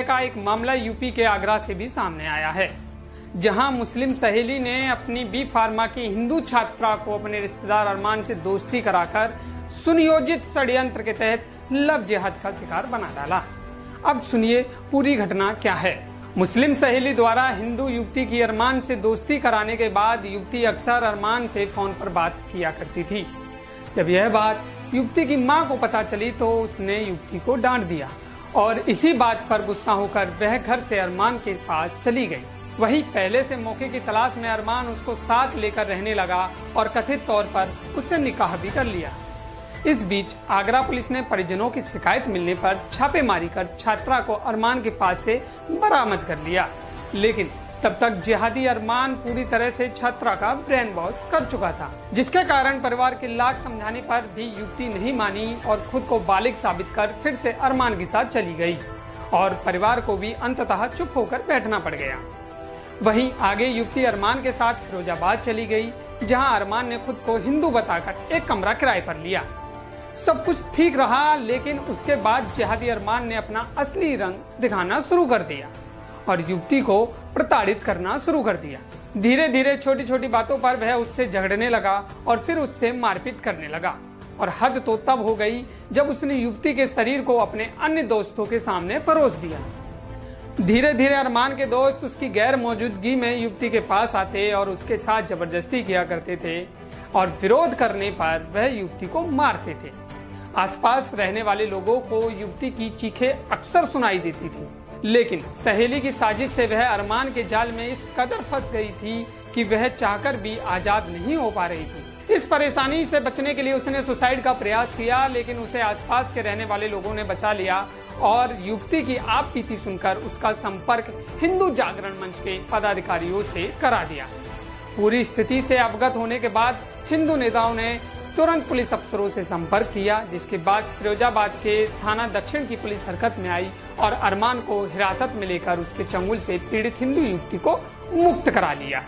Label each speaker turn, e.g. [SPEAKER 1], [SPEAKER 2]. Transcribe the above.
[SPEAKER 1] का एक मामला यूपी के आगरा से भी सामने आया है, जहां मुस्लिम सहेली ने अपनी बी फार्मा की हिंदू छात्रा को अपने रिश्तेदार अरमान से दोस्ती कराकर सुनियोजित षड्यंत्र के तहत लव जिहाद का शिकार बना डाला। अब सुनिए पूरी घटना क्या है। मुस्लिम सहेली द्वारा हिंदू युवती की अरमान से दोस्ती कराने के बाद युवती अक्सर अरमान से फोन पर बात किया करती थी। जब यह बात युवती की मां को पता चली तो उसने युवती को डांट दिया और इसी बात पर गुस्सा होकर वह घर से अरमान के पास चली गई। वहीं पहले से मौके की तलाश में अरमान उसको साथ लेकर रहने लगा और कथित तौर पर उससे निकाह भी कर लिया। इस बीच आगरा पुलिस ने परिजनों की शिकायत मिलने पर छापेमारी कर छात्रा को अरमान के पास से बरामद कर लिया, लेकिन तब तक जिहादी अरमान पूरी तरह से छात्रा का ब्रेन वॉश कर चुका था, जिसके कारण परिवार के लाख समझाने पर भी युवती नहीं मानी और खुद को बालिग साबित कर फिर से अरमान के साथ चली गई और परिवार को भी अंततः चुप होकर बैठना पड़ गया। वहीं आगे युवती अरमान के साथ फिरोजाबाद चली गई, जहां अरमान ने खुद को हिंदू बताकर एक कमरा किराए पर लिया। सब कुछ ठीक रहा, लेकिन उसके बाद जिहादी अरमान ने अपना असली रंग दिखाना शुरू कर दिया और युवती को प्रताड़ित करना शुरू कर दिया। धीरे धीरे छोटी छोटी बातों पर वह उससे झगड़ने लगा और फिर उससे मारपीट करने लगा और हद तो तब हो गई जब उसने युवती के शरीर को अपने अन्य दोस्तों के सामने परोस दिया। धीरे धीरे अरमान के दोस्त उसकी गैर मौजूदगी में युवती के पास आते और उसके साथ जबरदस्ती किया करते थे और विरोध करने पर वह युवती को मारते थे। आसपास रहने वाले लोगों को युवती की चीखें अक्सर सुनाई देती थी, लेकिन सहेली की साजिश से वह अरमान के जाल में इस कदर फंस गई थी कि वह चाहकर भी आजाद नहीं हो पा रही थी। इस परेशानी से बचने के लिए उसने सुसाइड का प्रयास किया, लेकिन उसे आसपास के रहने वाले लोगों ने बचा लिया और युवती की आप बीती सुनकर उसका संपर्क हिंदू जागरण मंच के पदाधिकारियों से करा दिया। पूरी स्थिति से अवगत होने के बाद हिंदू नेताओं ने तुरंत पुलिस अफसरों से संपर्क किया, जिसके बाद फिरोजाबाद के थाना दक्षिण की पुलिस हरकत में आई और अरमान को हिरासत में लेकर उसके चंगुल से पीड़ित हिंदू युवती को मुक्त करा लिया।